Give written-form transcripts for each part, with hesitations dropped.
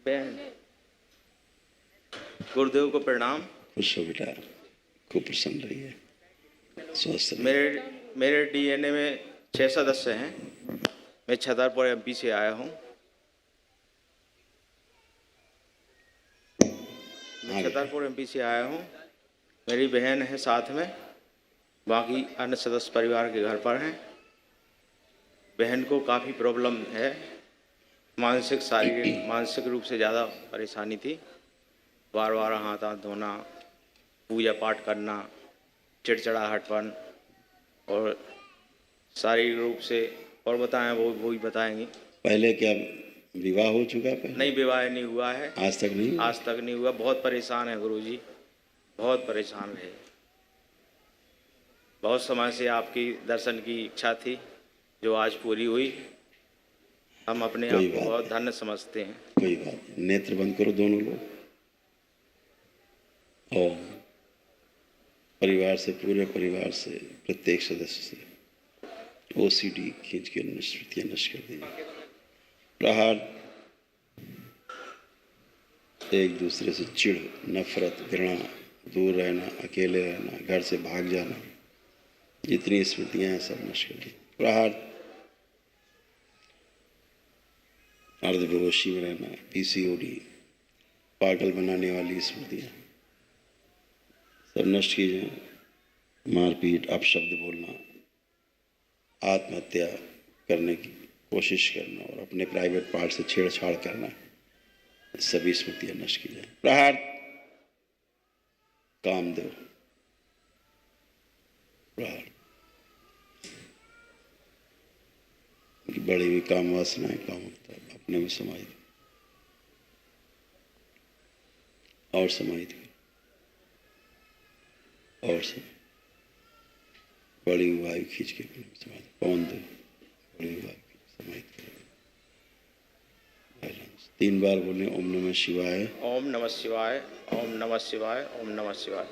बहन, गुरुदेव को प्रणाम। खुश हो बेटा, खूब प्रसन्न रहिए, स्वस्थ रहिए। मेरे डीएनए में 6 सदस्य हैं। मैं छतरपुर एमपी से आया हूँ। मेरी बहन है साथ में, बाकी अन्य सदस्य परिवार के घर पर हैं। बहन को काफ़ी प्रॉब्लम है, मानसिक शारीरिक मानसिक रूप से ज़्यादा परेशानी थी। बार बार हाथ धोना, पूजा पाठ करना, चिड़चिड़ाहटपन और शारीरिक रूप से। और बताएं, वो ही बताएंगी। पहले क्या विवाह हो चुका है? नहीं, विवाह नहीं हुआ है। आज तक नहीं? आज तक नहीं हुआ। बहुत परेशान है गुरुजी, बहुत परेशान रहे। बहुत समय से आपकी दर्शन की इच्छा थी, जो आज पूरी हुई। हम अपने आप को बहुत धन्य समझते हैं। कोई बात नहीं। नेत्र बंद करो दोनों लोग, और परिवार से, पूरे परिवार से, प्रत्येक सदस्य से ओसीडी खींच के स्मृतियां नष्ट कर दीजिए। प्रहार, एक दूसरे से चिढ़, नफरत, घृणा, दूर रहना, अकेले रहना, घर से भाग जाना, जितनी स्मृतियां हैं सब नष्ट कर दी। प्रहार, अर्धबेहोशी में रहना, पीसीओडी, पागल बनाने वाली स्मृतियां सब नष्ट की जाए। मारपीट, अपशब्द बोलना, आत्महत्या करने की कोशिश करना और अपने प्राइवेट पार्ट से छेड़छाड़ करना, सभी स्मृतियां नष्ट की जाए। प्रहार, कामदेव, प्रहार, बड़ी हुई काम वासनाएं, कामुकता अपने में समाहित और समाहित और सब बड़ी हुई वायु खींच के अपने में समाहित। पवन दो, बड़ी हुई वायु समाहित करें। 3 बार बोले ओम नमः शिवाय, ओम नमः शिवाय, ओम नमः शिवाय, ओम नमः शिवाय।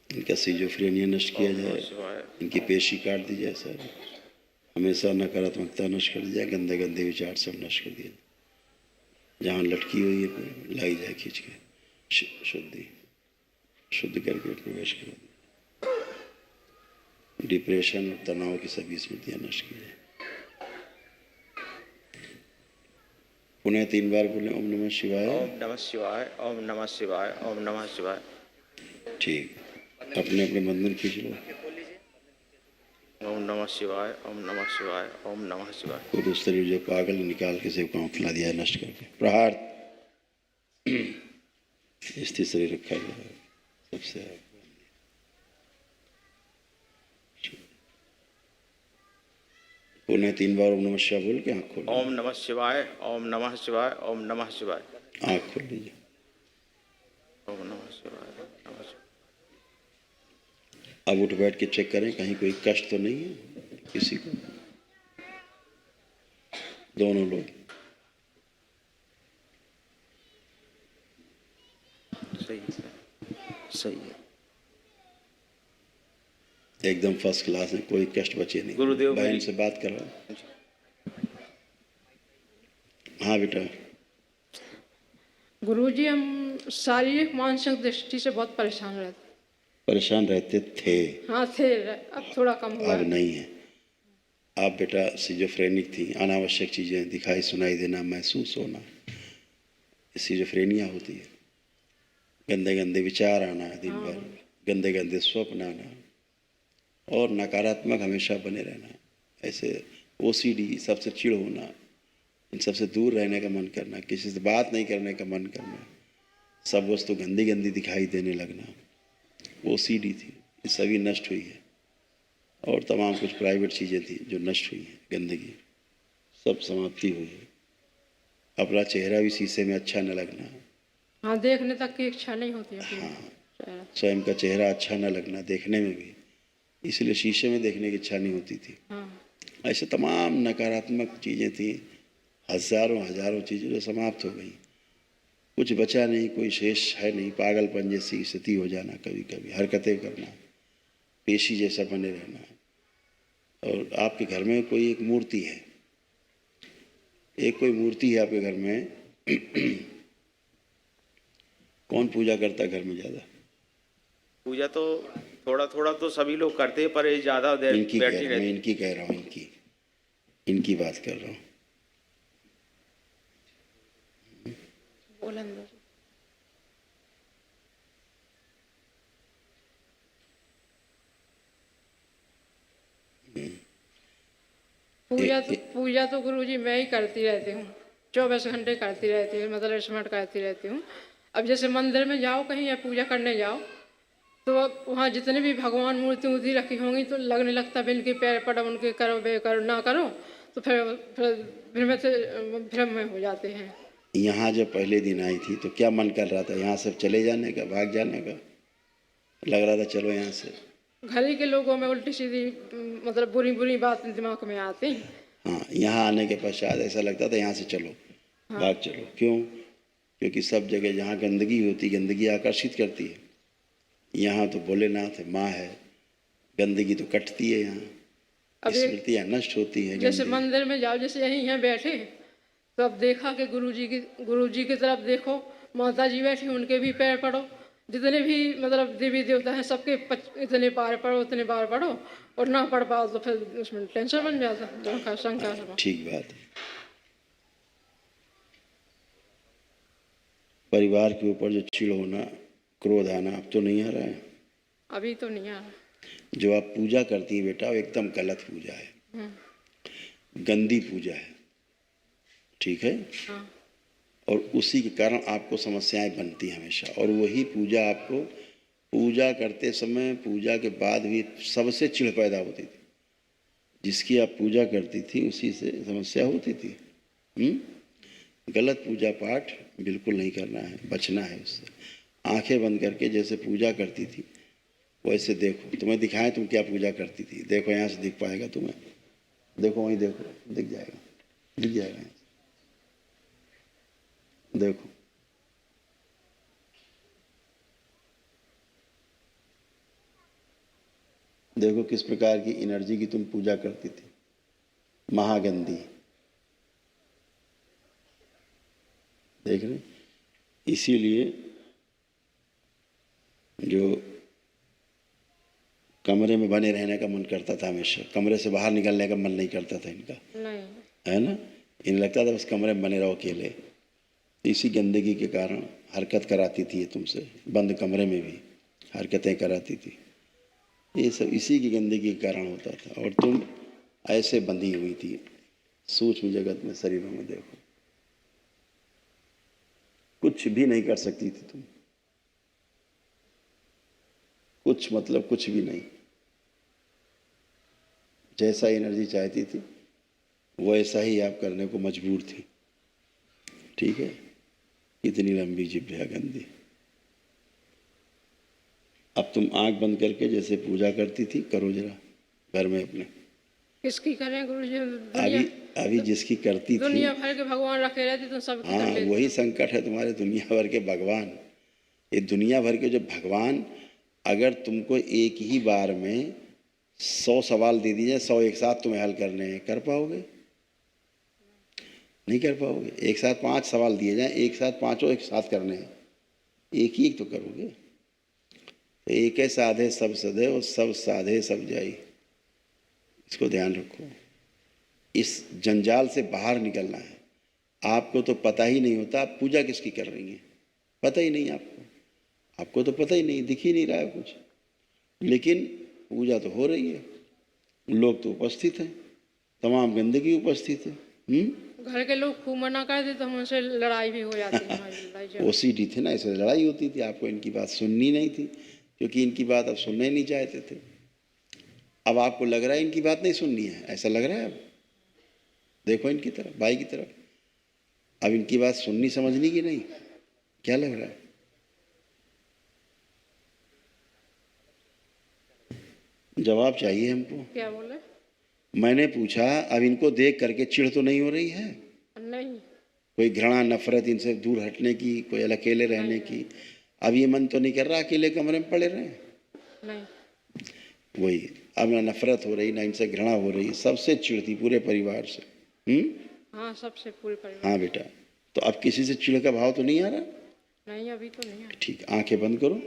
इनका सिजोफ्रेनिया नष्ट किया जाए, इनकी पेशी काट दी जाए सर, हमेशा नकारात्मकता नष्ट कर दी जाए, गंदे गंदे विचार सब नष्ट कर दिए। जहाँ लटकी हुई है लाई जाए खींच के, शुद्ध करके प्रवेश कर। डिप्रेशन और तनाव की सभी स्मृतियां नष्ट की जाए। पुनः 3 बार बोले ओम नमः शिवाय, ओम नमः शिवाय, ओम नमः शिवाय, ओम नमः शिवाय। ठीक, अपने अपने बंधन खींच लो। ओम नमः शिवाय, ओम नमः शिवाय, ओम नमः शिवाय। और उस शरीर जो पागल निकाल के सिर्फ काम खिला दिया नष्ट करके। प्रहार, स्थिर शरीर रखा गया सबसे। पुनः 3 बार ओम नमः शिवाय बोल के आँख खोल। ओम नमः शिवाय, ओम नमः शिवाय, ओम नमः शिवाय। आँख खोल लीजिए। ओम नमः शिवाय, नमः शिवाय। अब उठ बैठ के चेक करें कहीं कोई कष्ट तो नहीं है किसी को। दोनों लोग सही है, सही है। एकदम फर्स्ट क्लास है, कोई कष्ट बचे नहीं। गुरुदेव बहन से बात करो। हाँ बेटा। गुरुजी, हम शारीरिक मानसिक दृष्टि से बहुत परेशान रहते थे। हाँ थे, अब थोड़ा कम हुआ। अब नहीं है। आप बेटा सिजोफ्रेनिक थी, अनावश्यक चीज़ें दिखाई सुनाई देना, महसूस होना, सिजोफ्रेनिया होती है। गंदे गंदे विचार आना दिन भर, गंदे गंदे स्वप्न आना और नकारात्मक हमेशा बने रहना, ऐसे ओसीडी, सबसे चिढ़ होना, इन सबसे दूर रहने का मन करना, किसी से बात नहीं करने का मन करना, सब वस्तु गंदी गंदी दिखाई देने लगना, ओसीडी थी, ये सभी नष्ट हुई है। और तमाम कुछ प्राइवेट चीज़ें थी जो नष्ट हुई हैं, गंदगी सब समाप्ति हुई है। अपना चेहरा भी शीशे में अच्छा न लगना, हाँ, देखने तक की इच्छा नहीं होती है। हाँ, स्वयं का चेहरा अच्छा न लगना देखने में भी, इसलिए शीशे में देखने की इच्छा नहीं होती थी। ऐसे तमाम नकारात्मक चीज़ें थी, हजारों हजारों चीज़ें जो समाप्त हो गई, कुछ बचा नहीं, कोई शेष है नहीं। पागलपन जैसी स्थिति हो जाना, कभी कभी हरकतें करना, पेशी जैसा बने रहना। और आपके घर में कोई एक मूर्ति है, एक कोई मूर्ति है आपके घर में, कौन पूजा करता है घर में ज़्यादा? पूजा तो थोड़ा थोड़ा तो सभी लोग करते हैं, पर ये ज़्यादा देर इनकी कह बैठी रहा हूँ, मैं रहती। इनकी कह रहा हूँ, इनकी बात कर रहा हूँ। बोल अंदर। पूजा तो गुरुजी मैं ही करती रहती हूँ, 24 घंटे करती रहती हूँ, मतलब स्मरण करती रहती हूँ। अब जैसे मंदिर में जाओ कहीं या पूजा करने जाओ, तो अब वहाँ जितने भी भगवान मूर्ति वूर्ति रखी होंगी तो लगने लगता है इनके पैर पड़ो, उनके करो बे करो ना करो, तो फिर में से भ्रम में हो जाते हैं। यहाँ जब पहले दिन आई थी तो क्या मन कर रहा था? यहाँ से चले जाने का, भाग जाने का? लग रहा था चलो यहाँ से। घर ही के लोगों में उल्टी सीधी मतलब बुरी बुरी बात दिमाग में आती। हाँ, यहाँ आने के पश्चात ऐसा लगता था यहाँ से चलो, भाग चलो। क्यों? क्योंकि सब जगह जहाँ गंदगी होती, गंदगी आकर्षित करती है। यहाँ तो भोलेनाथ है, माँ है, गंदगी तो कटती है यहाँ, स्मृतियाँ नष्ट होती हैं। जैसे मंदिर में जाओ, जैसे यहीं यहाँ बैठे तो अब देखा कि गुरुजी की तरफ देखो, माता जी बैठी उनके भी पैर पड़ो, जितने भी मतलब देवी देवता हैं सबके इतने बार पढ़ो उतने बार पढ़ो, और ना पढ़ पाओ तो फिर उसमें टेंशन बन जाता, शंका। ठीक बात है। परिवार के ऊपर जो चिढ़ होना, क्रोध आना, अब तो नहीं आ रहा है? अभी तो नहीं आ रहा। जो आप पूजा करती हैं बेटा, वो एकदम गलत पूजा है, गंदी पूजा है, ठीक है? हाँ। और उसी के कारण आपको समस्याएं बनती हैं हमेशा। और वही पूजा आपको पूजा करते समय, पूजा के बाद भी सबसे चिढ़ पैदा होती थी। जिसकी आप पूजा करती थी उसी से समस्या होती थी। गलत पूजा पाठ बिल्कुल नहीं करना है, बचना है उससे। आंखें बंद करके जैसे पूजा करती थी वैसे देखो। तुम्हें दिखाएं तुम क्या पूजा करती थी, देखो यहाँ से दिख पाएगा तुम्हें, देखो वहीं देखो, दिख जाएगा, दिख जाएगा। देखो देखो किस प्रकार की एनर्जी की तुम पूजा करती थी, महागंदी। देख रहे? इसीलिए जो कमरे में बने रहने का मन करता था हमेशा, कमरे से बाहर निकलने का मन नहीं करता था इनका, नहीं है ना? इन्हें लगता था बस कमरे में बने रहो अकेले। इसी गंदगी के कारण हरकत कराती थी ये तुमसे, बंद कमरे में भी हरकतें कराती थी। ये सब इसी की गंदगी के कारण होता था। और तुम ऐसे बंधी हुई थी सूक्ष्म जगत में, शरीरों में। देखो कुछ भी नहीं कर सकती थी तुम, कुछ मतलब कुछ भी नहीं। जैसा एनर्जी चाहती थी वैसा ही आप करने को मजबूर थी, ठीक है? इतनी लंबी जिभ्या गंदी। अब तुम आंख बंद करके जैसे पूजा करती थी करो जरा घर में अपने। किसकी करें गुरुजी? अभी जिसकी करती थी, दुनिया भर के भगवान रखे रहते तो सब। हाँ, वही संकट है तुम्हारे, दुनिया भर के भगवान। ये दुनिया भर के जो भगवान, अगर तुमको एक ही बार में 100 सवाल दे दिए, 100 एक साथ तुम्हें हल करने हैं, कर पाओगे? नहीं कर पाओगे। एक साथ 5 सवाल दिए जाएं, एक साथ पांचों एक साथ करने हैं, एक ही तो करोगे। तो एक है साधे सब सधे और सब साधे सब जाई, इसको ध्यान रखो। इस जंजाल से बाहर निकलना है। आपको तो पता ही नहीं होता आप पूजा किसकी कर रही हैं, पता ही नहीं आपको तो पता ही नहीं, दिख ही नहीं रहा है कुछ, लेकिन पूजा तो हो रही है, लोग तो उपस्थित हैं, तमाम गंदगी उपस्थित है। घर के लोग खूब मना करते तो हमसे लड़ाई भी हो जाती है। ओसीडी थे ना, इससे लड़ाई होती थी। आपको इनकी बात सुननी नहीं थी, क्योंकि इनकी बात आप सुनना ही नहीं चाहते थे। अब आपको लग रहा है इनकी बात नहीं सुननी है, ऐसा लग रहा है। अब देखो इनकी तरफ, भाई की तरफ, अब इनकी बात सुननी समझनी की नहीं, क्या लग रहा है? जवाब चाहिए हमको। क्या बोले? मैंने पूछा अब इनको देख करके चिढ़ तो नहीं हो रही है? नहीं। कोई घृणा नफरत इनसे दूर हटने की, कोई अकेले रहने की? अब ये मन तो नहीं कर रहा अकेले कमरे में पड़े रहें? नहीं। वही, अब ना नफरत हो रही, ना इनसे घृणा हो रही, सबसे चिढ़ती पूरे परिवार से। हाँ, सबसे पूरे परिवार। हाँ बेटा, तो अब किसी से चिढ़ का भाव तो नहीं आ रहा? नहीं, अभी तो नहीं है। ठीक, आंखें बंद करो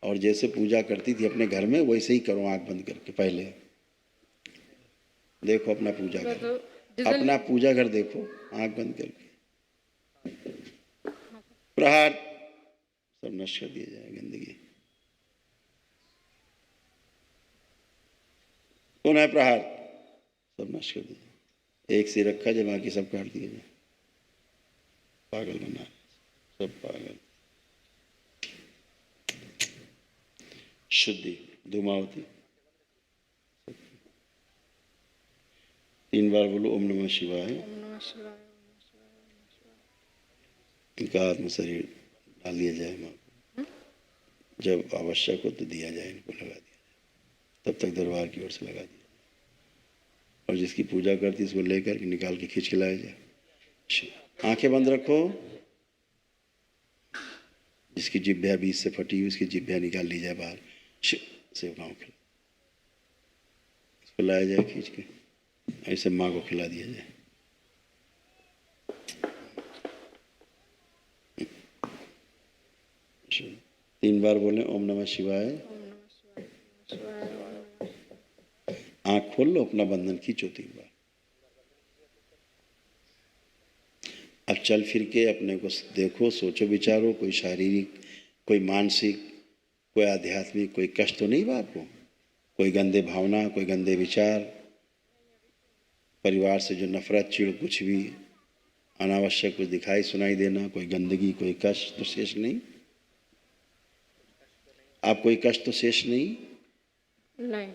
और जैसे पूजा करती थी अपने घर में वैसे ही करो, आंख बंद करके। पहले देखो अपना पूजा मैं घर, तो जिस दिन अपना पूजा घर देखो, आंख बंद करके। प्रहार, सब नष्ट कर दिया जाए गंदगी। पुनः प्रहार, सब नष्ट कर दिया। एक से रखा जाए, बाकी सब काट दिया जाए। पागल बना, सब पागल। शुद्धि, धूमावती। 3 बार बोलो ओम नमः शिवाय। ओम नमः शिवाय। इनका आत्म शरीर डाल दिया जाए माँ को। जब आवश्यक हो तो दिया जाए, इनको लगा दिया जाए, तब तक दरबार की ओर से लगा दिया। और जिसकी पूजा करती है उसको लेकर के निकाल के खींच के लाया जाए। आंखें बंद रखो। जिसकी जिभ्या बीच से फटी हुई उसकी जिभ्या निकाल ली जाए बाहर, सेवकाओं खिला, उसको लाया जाए खींच के, ऐसे माँ को खिला दिया जाए। तीन बार बोले ओम नमः शिवाय। ओम नमः शिवाय, शिवाय, ओम नमः। आंख खोल लो, अपना बंधन खींचो 3 बार। अब चल फिर के अपने को देखो, सोचो, विचारो, कोई शारीरिक, कोई मानसिक, कोई आध्यात्मिक, कोई कष्ट तो नहीं बा आपको? कोई गंदे भावना, कोई गंदे विचार, परिवार से जो नफरत, चिढ़, कुछ भी अनावश्यक कुछ दिखाई सुनाई देना, कोई गंदगी, कोई कष्ट तो शेष नहीं? आप कोई कष्ट तो शेष नहीं? नहीं,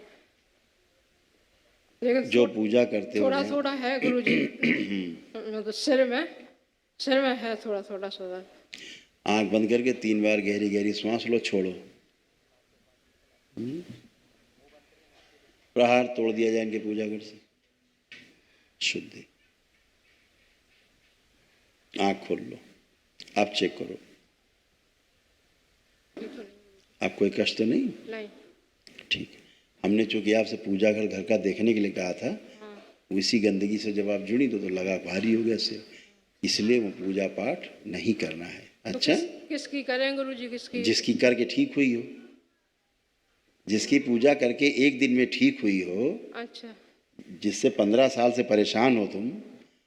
लेकिन जो पूजा करते हो थोड़ा जहाँ- थोड़ा है गुरुजी। मतलब सिर में है थोड़ा थोड़ा सा। आंख बंद करके 3 बार गहरी गहरी श्वास लो, छोड़ो। प्रहार तोड़ दिया जाए इनके पूजा घर से। शुद्धि। आंख खोल लो, आप चेक करो, आप कोई कष्ट तो नहीं? नहीं। ठीक है। हमने चूंकि आपसे पूजा घर का देखने के लिए कहा था, हाँ। इसी गंदगी से जब आप जुड़ी तो लगा भारी हो गया से, इसलिए वो पूजा पाठ नहीं करना है। तो अच्छा, किसकी करें गुरुजी, किसकी? जिसकी करके ठीक हुई हो, जिसकी पूजा करके एक दिन में ठीक हुई हो, अच्छा। जिससे 15 साल से परेशान हो तुम,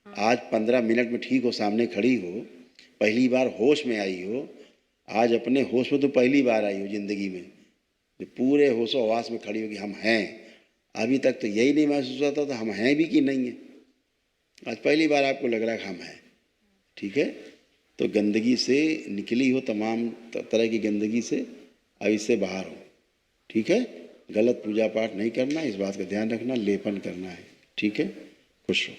आज 15 मिनट में ठीक हो, सामने खड़ी हो, पहली बार होश में आई हो, आज अपने होश में तो पहली बार आई हो जिंदगी में, जो पूरे होशो हवास में खड़ी हो कि हम हैं। अभी तक तो यही नहीं महसूस होता था हम हैं भी कि नहीं है, आज पहली बार आपको लग रहा है कि हम हैं। ठीक है, तो गंदगी से निकली हो, तमाम तरह की गंदगी से, अब इससे बाहर हो। ठीक है, गलत पूजा पाठ नहीं करना, इस बात का ध्यान रखना, लेपन करना है। ठीक है, खुश हो,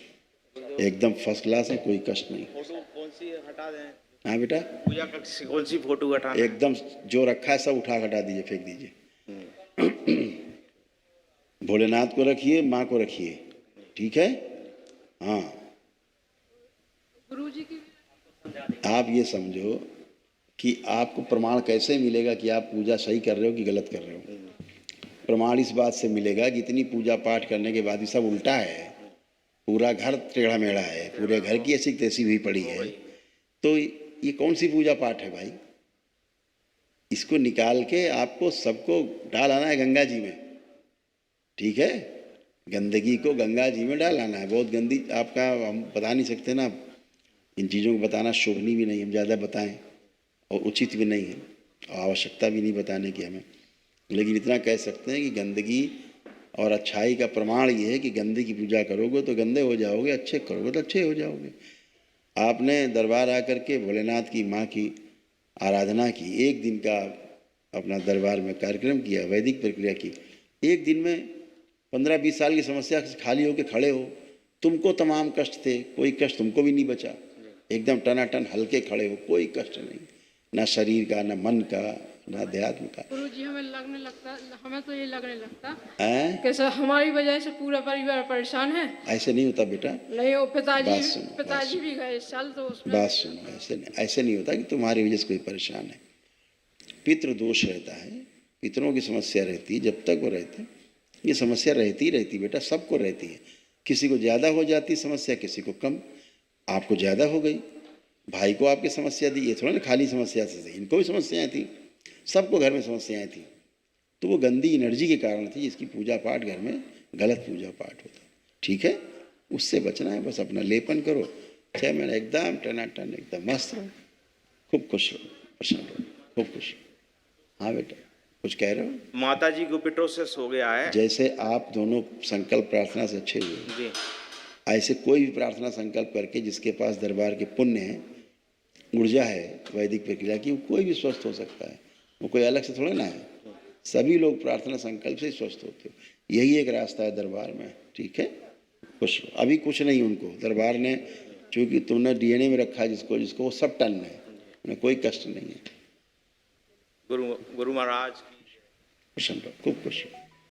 एकदम फर्स्ट क्लास है, कोई कष्ट नहीं। फोटो कौन सी हटा दें? हाँ बेटा, पूजा कक्ष से कौन सी फोटो हटाना? एकदम जो रखा है सब उठा हटा दीजिए, फेंक दीजिए। भोलेनाथ को रखिए, माँ को रखिए। ठीक है, हाँ। गुरुजी की आप ये समझो कि आपको प्रमाण कैसे मिलेगा कि आप पूजा सही कर रहे हो कि गलत कर रहे हो? प्रमाण इस बात से मिलेगा कि इतनी पूजा पाठ करने के बाद भी सब उल्टा है, पूरा घर टेढ़ा मेढ़ा है, पूरे घर की ऐसी तैसी हुई पड़ी है, तो ये कौन सी पूजा पाठ है भाई? इसको निकाल के आपको सबको डाल आना है गंगा जी में। ठीक है, गंदगी को गंगा जी में डाल आना है। बहुत गंदी, आपका हम बता नहीं सकते ना, इन चीज़ों को बताना शोभनीय भी नहीं, हम ज़्यादा बताएं और उचित भी नहीं है, और आवश्यकता भी नहीं बताने की हमें। लेकिन इतना कह सकते हैं कि गंदगी और अच्छाई का प्रमाण ये है कि गंदे की पूजा करोगे तो गंदे हो जाओगे, अच्छे करोगे तो अच्छे हो जाओगे। आपने दरबार आकर के भोलेनाथ की माँ की आराधना की, एक दिन का अपना दरबार में कार्यक्रम किया, वैदिक प्रक्रिया की, एक दिन में 15-20 साल की समस्या से खाली होकर खड़े हो, तुमको तमाम कष्ट थे, कोई कष्ट तुमको भी नहीं बचा, एकदम टनाटन हल्के खड़े हो, कोई कष्ट नहीं, ना शरीर का, ना मन का, ना अध्यात्म का। गुरुजी हमें तो ये लगने लगता हैं? कि सर हमारी वजह से पूरा परिवार परेशान है। ऐसे नहीं होता बेटा, नहीं, वो बात सुनो, पिताजी भी गए इस साल, तो उसमें बात सुनो, ऐसे नहीं होता कि तुम्हारी वजह से कोई परेशान है। पितृ दोष रहता है, पितरों की समस्या रहती है, जब तक वो रहते हैं ये समस्या रहती ही रहती बेटा, सबको रहती है। किसी को ज़्यादा हो जाती समस्या, किसी को कम, आपको ज़्यादा हो गई, भाई को आपकी समस्या दी, ये थोड़ा ना खाली समस्या से थी, इनको भी समस्याएं थी, सबको घर में समस्याएं थी। तो वो गंदी एनर्जी के कारण थी, जिसकी पूजा पाठ घर में गलत पूजा पाठ होता। ठीक है, उससे बचना है, बस अपना लेपन करो, 6 महीने एकदम टनाटन, एकदम मस्त रहो, खूब खुश रहो, प्रसन्न रहो, खूब खुश रहो। हाँ बेटा, कुछ कह रहे हो? माता जी को पिटोसिस हो गया है। जैसे आप दोनों संकल्प प्रार्थना से अच्छे हुए, जी ऐसे कोई भी प्रार्थना संकल्प करके जिसके पास दरबार के पुण्य है, ऊर्जा है वैदिक प्रक्रिया की, वो कोई भी स्वस्थ हो सकता है, वो कोई अलग से थोड़ा ना है। सभी लोग प्रार्थना संकल्प से ही स्वस्थ होते हो, यही एक रास्ता है दरबार में। ठीक है, खुश रहो। अभी कुछ नहीं, उनको दरबार ने, चूँकि तुमने डीएनए में रखा है जिसको जिसको, वो सब टन है, उन्हें कोई कष्ट नहीं है। गुरु महाराज की प्रसन्न रहो, खूब खुश रहो।